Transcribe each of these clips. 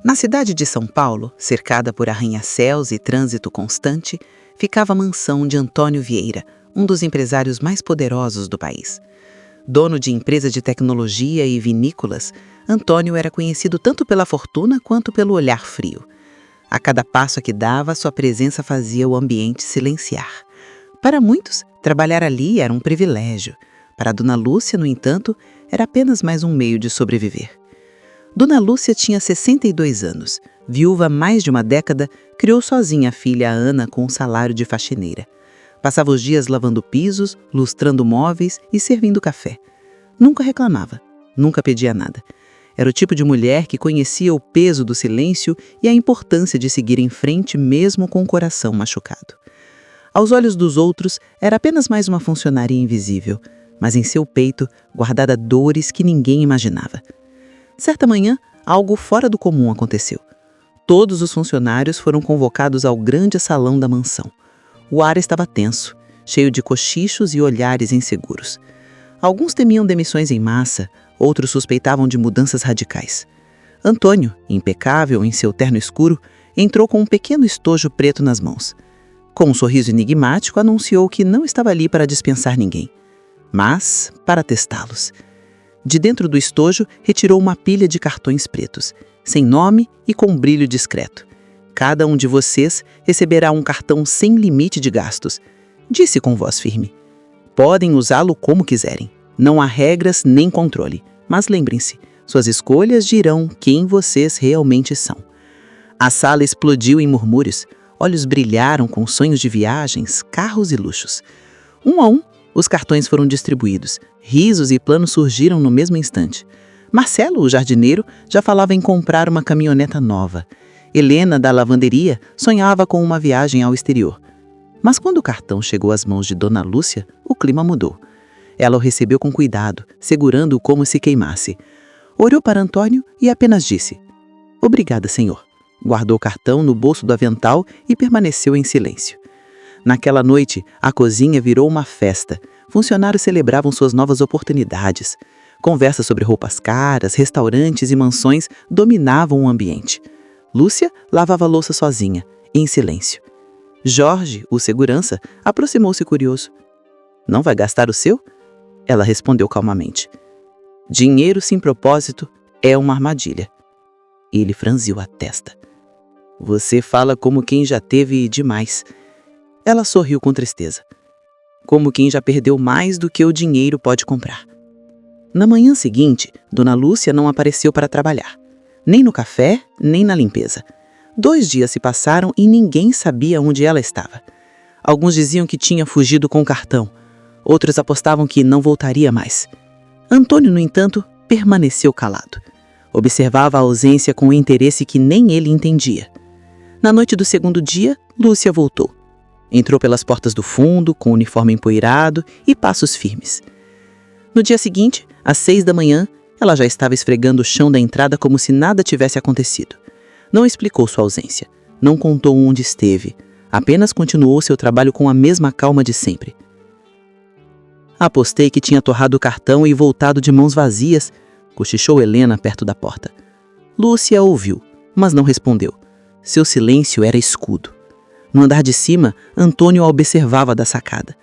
Na cidade de São Paulo, cercada por arranha-céus e trânsito constante, ficava a mansão de Antônio Vieira, um dos empresários mais poderosos do país. Dono de empresa de tecnologia e vinícolas, Antônio era conhecido tanto pela fortuna quanto pelo olhar frio. A cada passo que dava, sua presença fazia o ambiente silenciar. Para muitos, trabalhar ali era um privilégio. Para Dona Lúcia, no entanto, era apenas mais um meio de sobreviver. Dona Lúcia tinha 62 anos. Viúva há mais de uma década, criou sozinha a filha Ana com um salário de faxineira. Passava os dias lavando pisos, lustrando móveis e servindo café. Nunca reclamava, nunca pedia nada. Era o tipo de mulher que conhecia o peso do silêncio e a importância de seguir em frente mesmo com o coração machucado. Aos olhos dos outros, era apenas mais uma funcionária invisível, mas em seu peito guardava dores que ninguém imaginava. Certa manhã, algo fora do comum aconteceu. Todos os funcionários foram convocados ao grande salão da mansão. O ar estava tenso, cheio de cochichos e olhares inseguros. Alguns temiam demissões em massa, outros suspeitavam de mudanças radicais. Antônio, impecável em seu terno escuro, entrou com um pequeno estojo preto nas mãos. Com um sorriso enigmático, anunciou que não estava ali para dispensar ninguém, mas para testá-los. De dentro do estojo, retirou uma pilha de cartões pretos, sem nome e com brilho discreto. Cada um de vocês receberá um cartão sem limite de gastos, disse com voz firme. Podem usá-lo como quiserem. Não há regras nem controle. Mas lembrem-se, suas escolhas dirão quem vocês realmente são. A sala explodiu em murmúrios. Olhos brilharam com sonhos de viagens, carros e luxos. Um a um, os cartões foram distribuídos. Risos e planos surgiram no mesmo instante. Marcelo, o jardineiro, já falava em comprar uma caminhoneta nova. Helena, da lavanderia, sonhava com uma viagem ao exterior. Mas quando o cartão chegou às mãos de Dona Lúcia, o clima mudou. Ela o recebeu com cuidado, segurando-o como se queimasse. Olhou para Antônio e apenas disse: "Obrigada, senhor." Guardou o cartão no bolso do avental e permaneceu em silêncio. Naquela noite, a cozinha virou uma festa. Funcionários celebravam suas novas oportunidades. Conversas sobre roupas caras, restaurantes e mansões dominavam o ambiente. Lúcia lavava a louça sozinha, em silêncio. Jorge, o segurança, aproximou-se curioso. "Não vai gastar o seu?" Ela respondeu calmamente. "Dinheiro sem propósito é uma armadilha." Ele franziu a testa. "Você fala como quem já teve demais." Ela sorriu com tristeza. "Como quem já perdeu mais do que o dinheiro pode comprar." Na manhã seguinte, Dona Lúcia não apareceu para trabalhar. Nem no café, nem na limpeza. 2 dias se passaram e ninguém sabia onde ela estava. Alguns diziam que tinha fugido com o cartão. Outros apostavam que não voltaria mais. Antônio, no entanto, permaneceu calado. Observava a ausência com um interesse que nem ele entendia. Na noite do segundo dia, Lúcia voltou. Entrou pelas portas do fundo, com o uniforme empoeirado e passos firmes. No dia seguinte, às 6 da manhã, ela já estava esfregando o chão da entrada como se nada tivesse acontecido. Não explicou sua ausência, não contou onde esteve, apenas continuou seu trabalho com a mesma calma de sempre. "Apostei que tinha torrado o cartão e voltado de mãos vazias", cochichou Helena perto da porta. Lúcia ouviu, mas não respondeu. Seu silêncio era escudo. No andar de cima, Antônio a observava da sacada.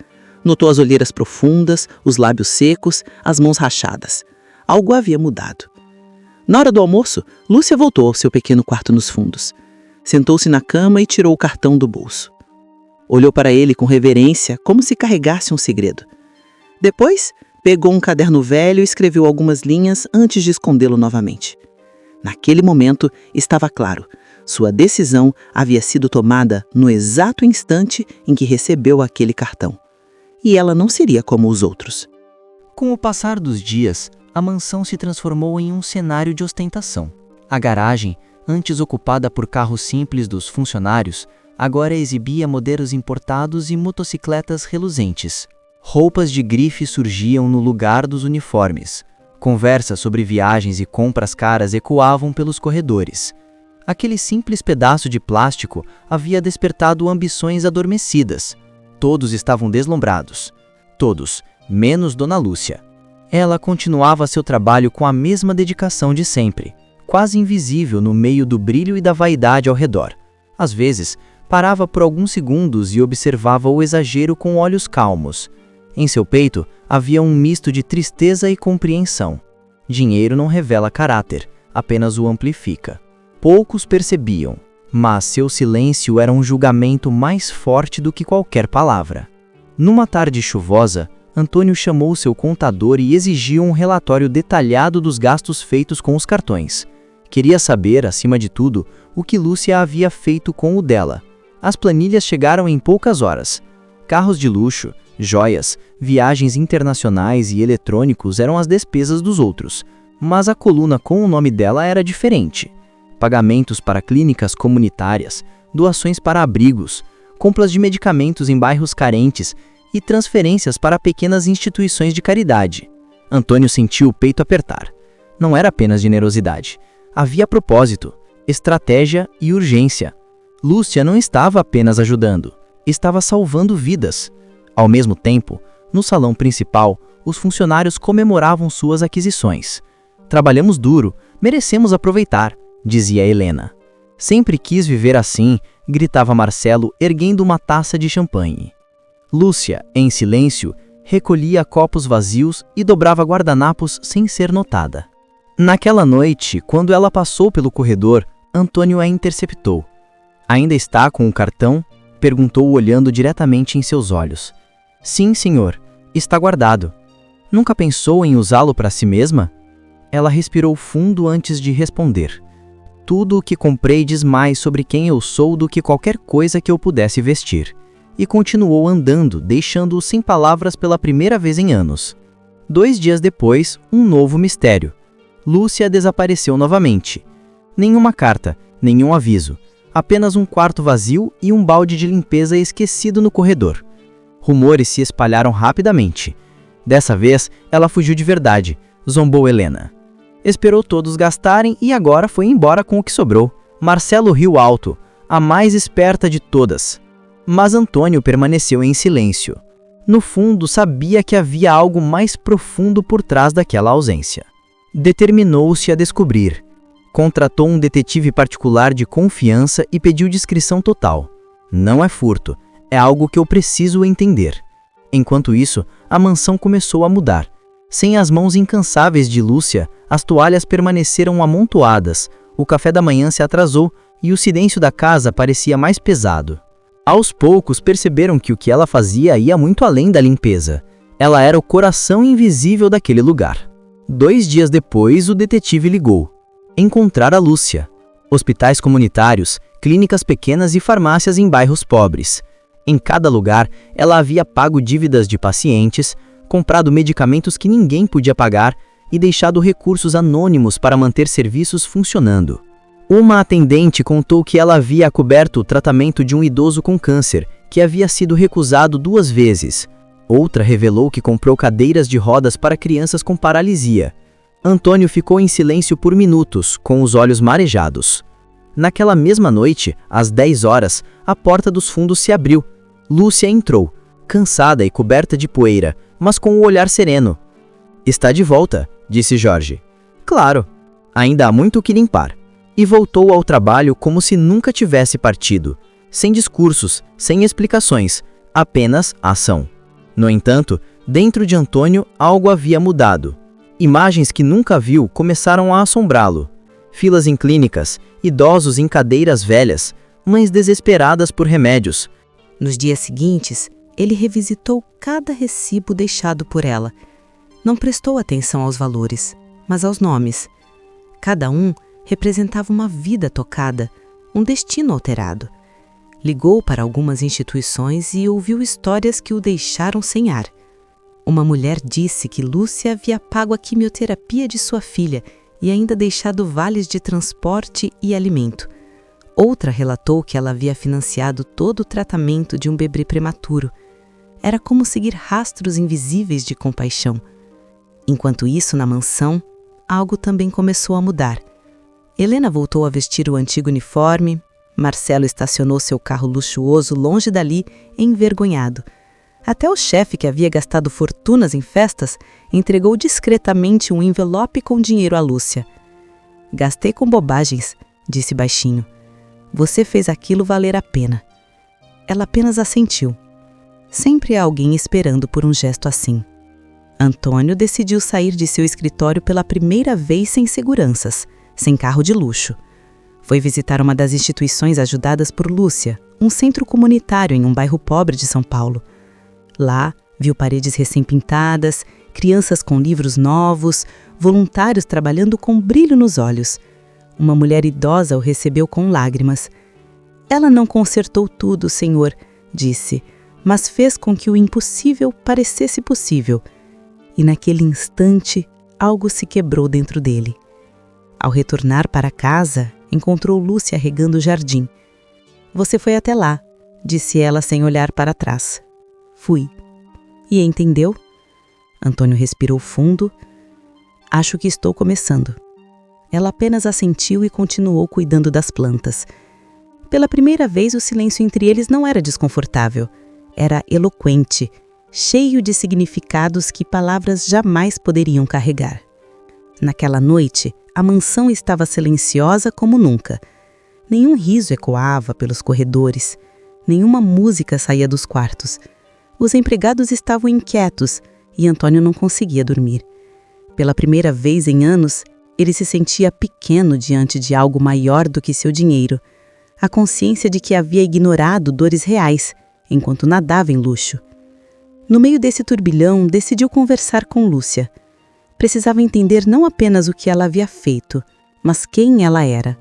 Notou as olheiras profundas, os lábios secos, as mãos rachadas. Algo havia mudado. Na hora do almoço, Lúcia voltou ao seu pequeno quarto nos fundos. Sentou-se na cama e tirou o cartão do bolso. Olhou para ele com reverência, como se carregasse um segredo. Depois, pegou um caderno velho e escreveu algumas linhas antes de escondê-lo novamente. Naquele momento, estava claro. Sua decisão havia sido tomada no exato instante em que recebeu aquele cartão. E ela não seria como os outros. Com o passar dos dias, a mansão se transformou em um cenário de ostentação. A garagem, antes ocupada por carros simples dos funcionários, agora exibia modelos importados e motocicletas reluzentes. Roupas de grife surgiam no lugar dos uniformes. Conversas sobre viagens e compras caras ecoavam pelos corredores. Aquele simples pedaço de plástico havia despertado ambições adormecidas. Todos estavam deslumbrados. Todos, menos Dona Lúcia. Ela continuava seu trabalho com a mesma dedicação de sempre, quase invisível no meio do brilho e da vaidade ao redor. Às vezes, parava por alguns segundos e observava o exagero com olhos calmos. Em seu peito havia um misto de tristeza e compreensão. Dinheiro não revela caráter, apenas o amplifica. Poucos percebiam, mas seu silêncio era um julgamento mais forte do que qualquer palavra. Numa tarde chuvosa, Antônio chamou seu contador e exigiu um relatório detalhado dos gastos feitos com os cartões. Queria saber, acima de tudo, o que Lúcia havia feito com o dela. As planilhas chegaram em poucas horas. Carros de luxo, joias, viagens internacionais e eletrônicos eram as despesas dos outros, mas a coluna com o nome dela era diferente. Pagamentos para clínicas comunitárias, doações para abrigos, compras de medicamentos em bairros carentes e transferências para pequenas instituições de caridade. Antônio sentiu o peito apertar. Não era apenas generosidade. Havia propósito, estratégia e urgência. Lúcia não estava apenas ajudando, estava salvando vidas. Ao mesmo tempo, no salão principal, os funcionários comemoravam suas aquisições. Trabalhamos duro, merecemos aproveitar, dizia Helena. Sempre quis viver assim, gritava Marcelo, erguendo uma taça de champanhe. Lúcia, em silêncio, recolhia copos vazios e dobrava guardanapos sem ser notada. Naquela noite, quando ela passou pelo corredor, Antônio a interceptou. Ainda está com o cartão? Perguntou olhando diretamente em seus olhos. Sim, senhor. Está guardado. Nunca pensou em usá-lo para si mesma? Ela respirou fundo antes de responder. Tudo o que comprei diz mais sobre quem eu sou do que qualquer coisa que eu pudesse vestir. E continuou andando, deixando-o sem palavras pela primeira vez em anos. 2 dias depois, um novo mistério. Lúcia desapareceu novamente. Nenhuma carta, nenhum aviso. Apenas um quarto vazio e um balde de limpeza esquecido no corredor. Rumores se espalharam rapidamente. Dessa vez, ela fugiu de verdade, zombou Helena. Esperou todos gastarem e agora foi embora com o que sobrou. Marcelo riu alto, a mais esperta de todas. Mas Antônio permaneceu em silêncio. No fundo, sabia que havia algo mais profundo por trás daquela ausência. Determinou-se a descobrir. Contratou um detetive particular de confiança e pediu descrição total. Não é furto, é algo que eu preciso entender. Enquanto isso, a mansão começou a mudar. Sem as mãos incansáveis de Lúcia, as toalhas permaneceram amontoadas, o café da manhã se atrasou e o silêncio da casa parecia mais pesado. Aos poucos perceberam que o que ela fazia ia muito além da limpeza. Ela era o coração invisível daquele lugar. 2 dias depois, o detetive ligou. Encontrara Lúcia. Hospitais comunitários, clínicas pequenas e farmácias em bairros pobres. Em cada lugar, ela havia pago dívidas de pacientes, comprado medicamentos que ninguém podia pagar e deixado recursos anônimos para manter serviços funcionando. Uma atendente contou que ela havia coberto o tratamento de um idoso com câncer, que havia sido recusado 2 vezes. Outra revelou que comprou cadeiras de rodas para crianças com paralisia. Antônio ficou em silêncio por minutos, com os olhos marejados. Naquela mesma noite, às 10 horas, a porta dos fundos se abriu. Lúcia entrou, cansada e coberta de poeira, mas com o olhar sereno. Está de volta, disse Jorge. Claro, ainda há muito o que limpar. E voltou ao trabalho como se nunca tivesse partido, sem discursos, sem explicações, apenas ação. No entanto, dentro de Antônio algo havia mudado. Imagens que nunca viu começaram a assombrá-lo. Filas em clínicas, idosos em cadeiras velhas, mães desesperadas por remédios. Nos dias seguintes, ele revisitou cada recibo deixado por ela. Não prestou atenção aos valores, mas aos nomes. Cada um representava uma vida tocada, um destino alterado. Ligou para algumas instituições e ouviu histórias que o deixaram sem ar. Uma mulher disse que Lúcia havia pago a quimioterapia de sua filha e ainda deixado vales de transporte e alimento. Outra relatou que ela havia financiado todo o tratamento de um bebê prematuro. Era como seguir rastros invisíveis de compaixão. Enquanto isso, na mansão, algo também começou a mudar. Helena voltou a vestir o antigo uniforme, Marcelo estacionou seu carro luxuoso longe dali, envergonhado. Até o chefe, que havia gastado fortunas em festas, entregou discretamente um envelope com dinheiro a Lúcia. Gastei com bobagens, disse baixinho. Você fez aquilo valer a pena. Ela apenas assentiu. Sempre há alguém esperando por um gesto assim. Antônio decidiu sair de seu escritório pela primeira vez sem seguranças, sem carro de luxo. Foi visitar uma das instituições ajudadas por Lúcia, um centro comunitário em um bairro pobre de São Paulo. Lá, viu paredes recém-pintadas, crianças com livros novos, voluntários trabalhando com brilho nos olhos. Uma mulher idosa o recebeu com lágrimas. Ela não consertou tudo, senhor, disse, mas fez com que o impossível parecesse possível. E naquele instante, algo se quebrou dentro dele. Ao retornar para casa, encontrou Lúcia regando o jardim. Você foi até lá, disse ela sem olhar para trás. Fui. E entendeu? Antônio respirou fundo. Acho que estou começando. Ela apenas assentiu e continuou cuidando das plantas. Pela primeira vez, o silêncio entre eles não era desconfortável. Era eloquente, cheio de significados que palavras jamais poderiam carregar. Naquela noite, a mansão estava silenciosa como nunca. Nenhum riso ecoava pelos corredores, nenhuma música saía dos quartos. Os empregados estavam inquietos e Antônio não conseguia dormir. Pela primeira vez em anos, ele se sentia pequeno diante de algo maior do que seu dinheiro. A consciência de que havia ignorado dores reais, enquanto nadava em luxo. No meio desse turbilhão, decidiu conversar com Lúcia. Precisava entender não apenas o que ela havia feito, mas quem ela era.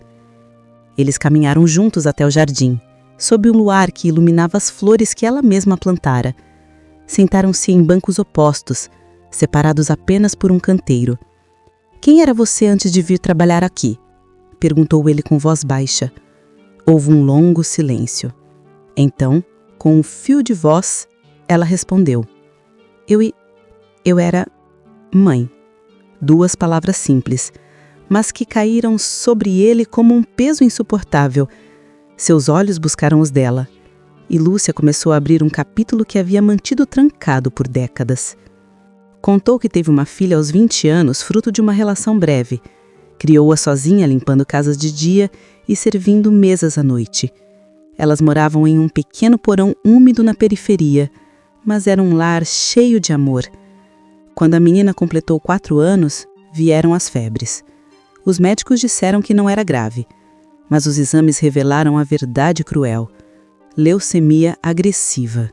Eles caminharam juntos até o jardim, sob um luar que iluminava as flores que ela mesma plantara. Sentaram-se em bancos opostos, separados apenas por um canteiro. Quem era você antes de vir trabalhar aqui? Perguntou ele com voz baixa. Houve um longo silêncio. Então, com um fio de voz, ela respondeu. Eu era mãe. 2 palavras simples, mas que caíram sobre ele como um peso insuportável. Seus olhos buscaram os dela, e Lúcia começou a abrir um capítulo que havia mantido trancado por décadas. Contou que teve uma filha aos 20 anos, fruto de uma relação breve. Criou-a sozinha, limpando casas de dia e servindo mesas à noite. Elas moravam em um pequeno porão úmido na periferia, mas era um lar cheio de amor. Quando a menina completou 4 anos, vieram as febres. Os médicos disseram que não era grave, mas os exames revelaram a verdade cruel: leucemia agressiva.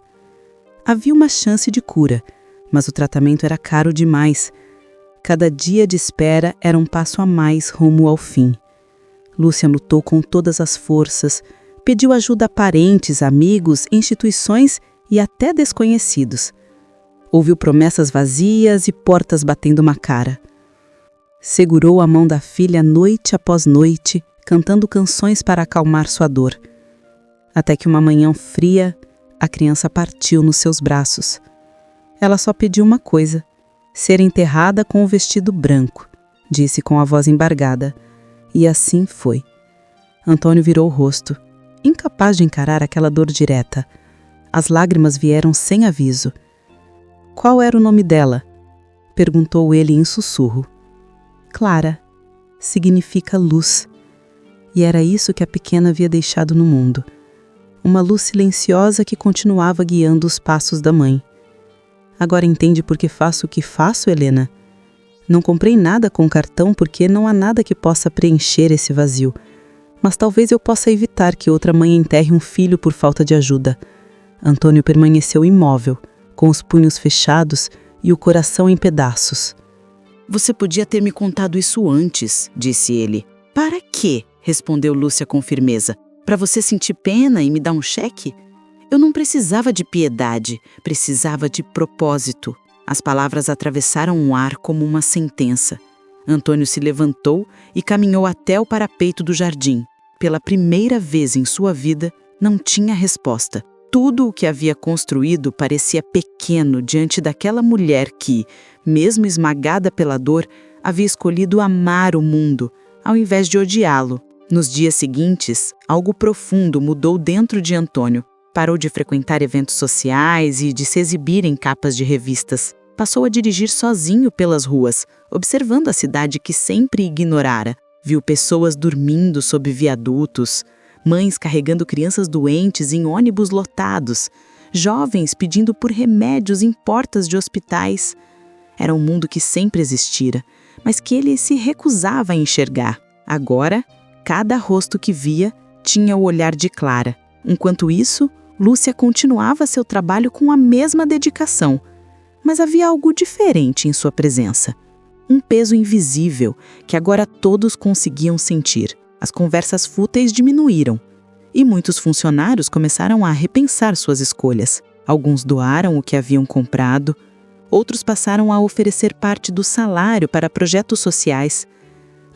Havia uma chance de cura, mas o tratamento era caro demais. Cada dia de espera era um passo a mais rumo ao fim. Lúcia lutou com todas as forças, pediu ajuda a parentes, amigos, instituições e até desconhecidos. Ouviu promessas vazias e portas batendo uma cara. Segurou a mão da filha noite após noite, cantando canções para acalmar sua dor. Até que uma manhã fria, a criança partiu nos seus braços. Ela só pediu uma coisa: ser enterrada com o vestido branco, disse com a voz embargada. E assim foi. Antônio virou o rosto, incapaz de encarar aquela dor direta. As lágrimas vieram sem aviso. Qual era o nome dela? Perguntou ele em sussurro. Clara. Significa luz. E era isso que a pequena havia deixado no mundo. Uma luz silenciosa que continuava guiando os passos da mãe. Agora entende por que faço o que faço, Helena? Não comprei nada com cartão porque não há nada que possa preencher esse vazio. Mas talvez eu possa evitar que outra mãe enterre um filho por falta de ajuda. Antônio permaneceu imóvel, com os punhos fechados e o coração em pedaços. Você podia ter me contado isso antes, disse ele. Para quê? Respondeu Lúcia com firmeza. Para você sentir pena e me dar um cheque? Eu não precisava de piedade, precisava de propósito. As palavras atravessaram o ar como uma sentença. Antônio se levantou e caminhou até o parapeito do jardim. Pela primeira vez em sua vida, não tinha resposta. Tudo o que havia construído parecia pequeno diante daquela mulher que, mesmo esmagada pela dor, havia escolhido amar o mundo, ao invés de odiá-lo. Nos dias seguintes, algo profundo mudou dentro de Antônio. Parou de frequentar eventos sociais e de se exibir em capas de revistas. Passou a dirigir sozinho pelas ruas, observando a cidade que sempre ignorara. Viu pessoas dormindo sob viadutos, mães carregando crianças doentes em ônibus lotados, jovens pedindo por remédios em portas de hospitais. Era um mundo que sempre existira, mas que ele se recusava a enxergar. Agora, cada rosto que via tinha o olhar de Clara. Enquanto isso, Lúcia continuava seu trabalho com a mesma dedicação, mas havia algo diferente em sua presença. Um peso invisível que agora todos conseguiam sentir. As conversas fúteis diminuíram e muitos funcionários começaram a repensar suas escolhas. Alguns doaram o que haviam comprado, outros passaram a oferecer parte do salário para projetos sociais.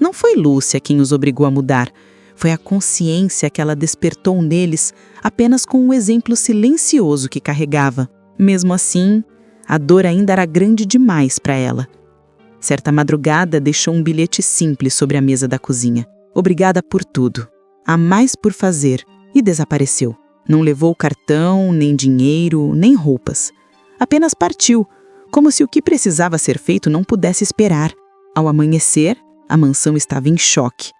Não foi Lúcia quem os obrigou a mudar, foi a consciência que ela despertou neles apenas com o exemplo silencioso que carregava. Mesmo assim, a dor ainda era grande demais para ela. Certa madrugada, deixou um bilhete simples sobre a mesa da cozinha. Obrigada por tudo. Há mais por fazer. E desapareceu. Não levou cartão, nem dinheiro, nem roupas. Apenas partiu, como se o que precisava ser feito não pudesse esperar. Ao amanhecer, a mansão estava em choque.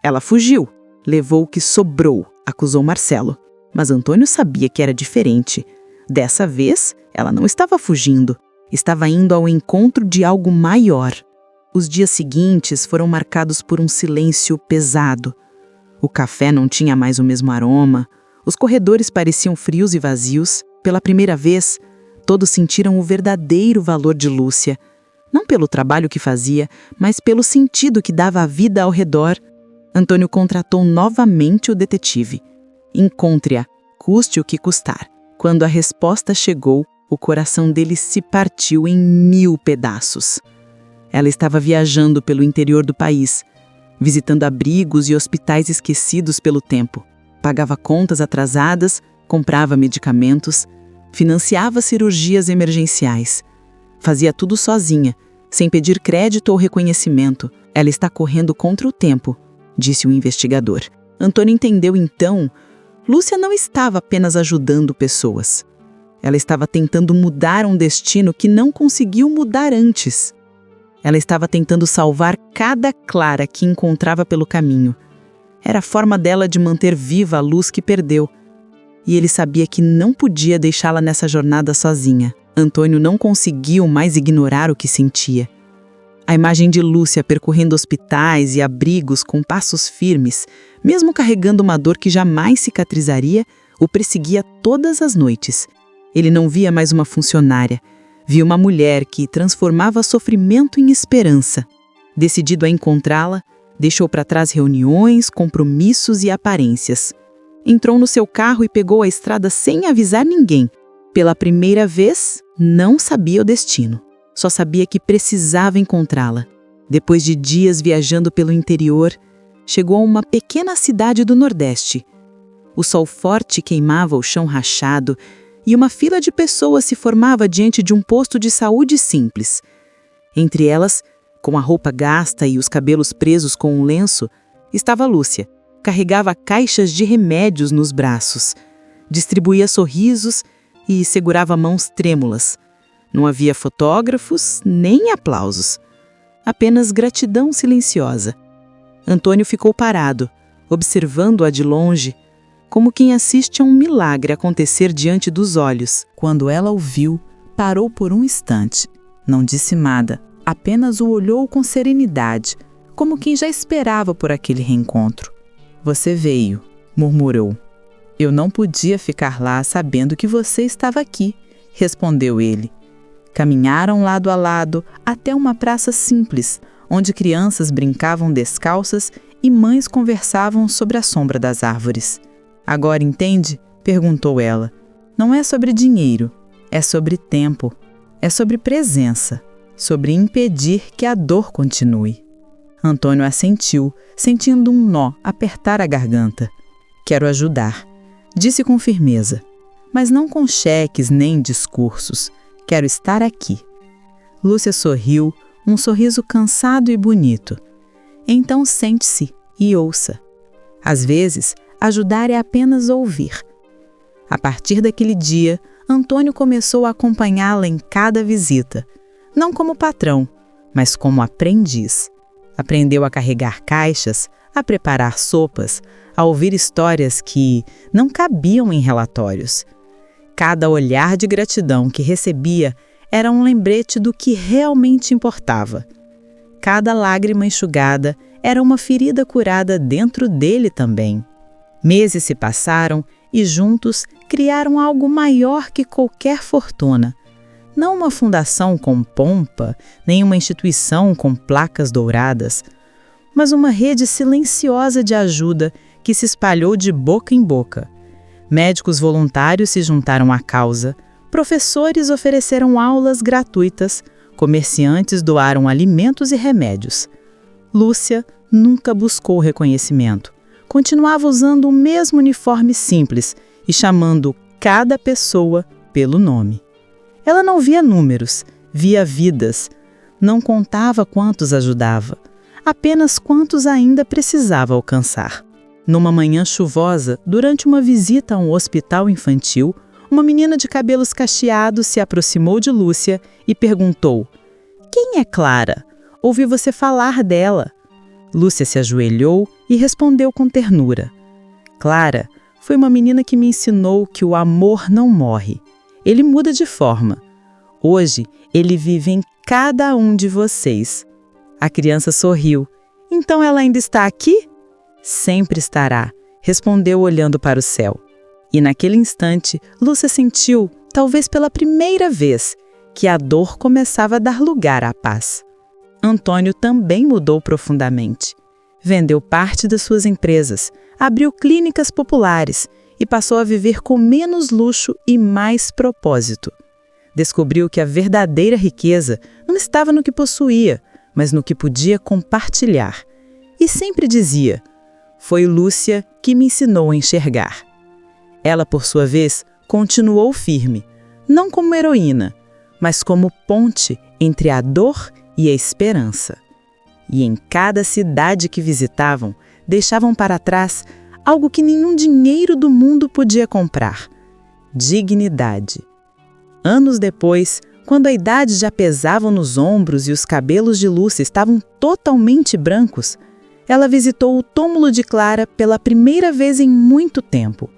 Ela fugiu. Levou o que sobrou, acusou Marcelo. Mas Antônio sabia que era diferente. Dessa vez, ela não estava fugindo. Estava indo ao encontro de algo maior. Os dias seguintes foram marcados por um silêncio pesado. O café não tinha mais o mesmo aroma, os corredores pareciam frios e vazios. Pela primeira vez, todos sentiram o verdadeiro valor de Lúcia. Não pelo trabalho que fazia, mas pelo sentido que dava à vida ao redor. Antônio contratou novamente o detetive. Encontre-a, custe o que custar. Quando a resposta chegou, o coração dele se partiu em 1000 pedaços. Ela estava viajando pelo interior do país, visitando abrigos e hospitais esquecidos pelo tempo. Pagava contas atrasadas, comprava medicamentos, financiava cirurgias emergenciais. Fazia tudo sozinha, sem pedir crédito ou reconhecimento. Ela está correndo contra o tempo, disse o investigador. Antônio entendeu então, Lúcia não estava apenas ajudando pessoas. Ela estava tentando mudar um destino que não conseguiu mudar antes. Ela estava tentando salvar cada Clara que encontrava pelo caminho. Era a forma dela de manter viva a luz que perdeu. E ele sabia que não podia deixá-la nessa jornada sozinha. Antônio não conseguiu mais ignorar o que sentia. A imagem de Lúcia percorrendo hospitais e abrigos com passos firmes, mesmo carregando uma dor que jamais cicatrizaria, o perseguia todas as noites. Ele não via mais uma funcionária, via uma mulher que transformava sofrimento em esperança. Decidido a encontrá-la, deixou para trás reuniões, compromissos e aparências. Entrou no seu carro e pegou a estrada sem avisar ninguém. Pela primeira vez, não sabia o destino. Só sabia que precisava encontrá-la. Depois de dias viajando pelo interior, chegou a uma pequena cidade do Nordeste. O sol forte queimava o chão rachado e uma fila de pessoas se formava diante de um posto de saúde simples. Entre elas, com a roupa gasta e os cabelos presos com um lenço, estava Lúcia. Carregava caixas de remédios nos braços, distribuía sorrisos e segurava mãos trêmulas. Não havia fotógrafos nem aplausos, apenas gratidão silenciosa. Antônio ficou parado, observando-a de longe, como quem assiste a um milagre acontecer diante dos olhos. Quando ela o viu, parou por um instante. Não disse nada, apenas o olhou com serenidade, como quem já esperava por aquele reencontro. Você veio, murmurou. Eu não podia ficar lá sabendo que você estava aqui, respondeu ele. Caminharam lado a lado até uma praça simples, onde crianças brincavam descalças e mães conversavam sobre a sombra das árvores. Agora entende? Perguntou ela. Não é sobre dinheiro, é sobre tempo, é sobre presença, sobre impedir que a dor continue. Antônio assentiu, sentindo um nó apertar a garganta. Quero ajudar, disse com firmeza, mas não com cheques nem discursos. Quero estar aqui. Lúcia sorriu, um sorriso cansado e bonito. Então sente-se e ouça. Às vezes, ajudar é apenas ouvir. A partir daquele dia, Antônio começou a acompanhá-la em cada visita, não como patrão, mas como aprendiz. Aprendeu a carregar caixas, a preparar sopas, a ouvir histórias que não cabiam em relatórios. Cada olhar de gratidão que recebia era um lembrete do que realmente importava. Cada lágrima enxugada era uma ferida curada dentro dele também. Meses se passaram e juntos criaram algo maior que qualquer fortuna. Não uma fundação com pompa, nem uma instituição com placas douradas, mas uma rede silenciosa de ajuda que se espalhou de boca em boca. Médicos voluntários se juntaram à causa, professores ofereceram aulas gratuitas, comerciantes doaram alimentos e remédios. Lúcia nunca buscou reconhecimento. Continuava usando o mesmo uniforme simples e chamando cada pessoa pelo nome. Ela não via números, via vidas. Não contava quantos ajudava, apenas quantos ainda precisava alcançar. Numa manhã chuvosa, durante uma visita a um hospital infantil, uma menina de cabelos cacheados se aproximou de Lúcia e perguntou: "Quem é Clara? Ouvi você falar dela." Lúcia se ajoelhou e respondeu com ternura: "Clara foi uma menina que me ensinou que o amor não morre. Ele muda de forma. Hoje, ele vive em cada um de vocês." A criança sorriu. "Então ela ainda está aqui?" "Sempre estará", respondeu olhando para o céu. E naquele instante, Lúcia sentiu, talvez pela primeira vez, que a dor começava a dar lugar à paz. Antônio também mudou profundamente. Vendeu parte das suas empresas, abriu clínicas populares e passou a viver com menos luxo e mais propósito. Descobriu que a verdadeira riqueza não estava no que possuía, mas no que podia compartilhar. E sempre dizia: "Foi Lúcia que me ensinou a enxergar." Ela, por sua vez, continuou firme, não como heroína, mas como ponte entre a dor e a esperança. E em cada cidade que visitavam, deixavam para trás algo que nenhum dinheiro do mundo podia comprar: dignidade. Anos depois, quando a idade já pesava nos ombros e os cabelos de Lúcia estavam totalmente brancos, ela visitou o túmulo de Clara pela primeira vez em muito tempo.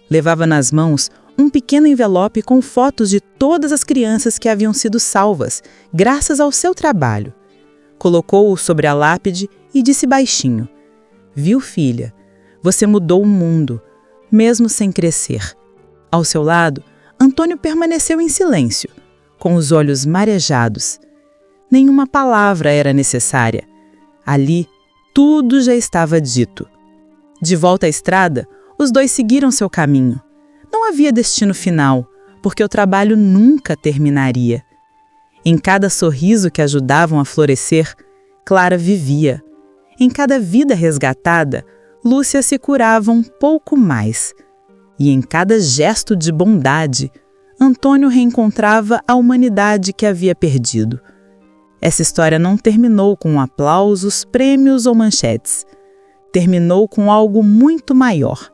Levava nas mãos um pequeno envelope com fotos de todas as crianças que haviam sido salvas, graças ao seu trabalho. Colocou-o sobre a lápide e disse baixinho: "Viu, filha? Você mudou o mundo, mesmo sem crescer." Ao seu lado, Antônio permaneceu em silêncio, com os olhos marejados. Nenhuma palavra era necessária. Ali, tudo já estava dito. De volta à estrada, os dois seguiram seu caminho. Não havia destino final, porque o trabalho nunca terminaria. Em cada sorriso que ajudavam a florescer, Clara vivia. Em cada vida resgatada, Lúcia se curava um pouco mais. E em cada gesto de bondade, Antônio reencontrava a humanidade que havia perdido. Essa história não terminou com aplausos, prêmios ou manchetes. Terminou com algo muito maior: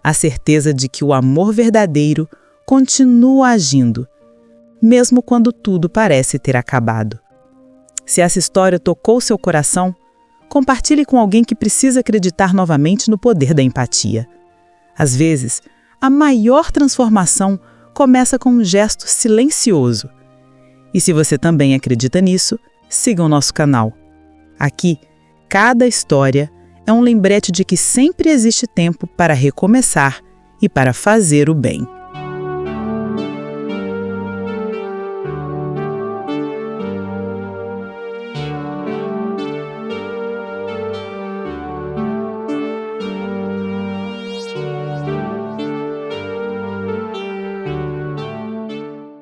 a certeza de que o amor verdadeiro continua agindo, mesmo quando tudo parece ter acabado. Se essa história tocou seu coração, compartilhe com alguém que precisa acreditar novamente no poder da empatia. Às vezes, a maior transformação começa com um gesto silencioso. E se você também acredita nisso, siga o nosso canal. Aqui, cada história é um lembrete de que sempre existe tempo para recomeçar e para fazer o bem.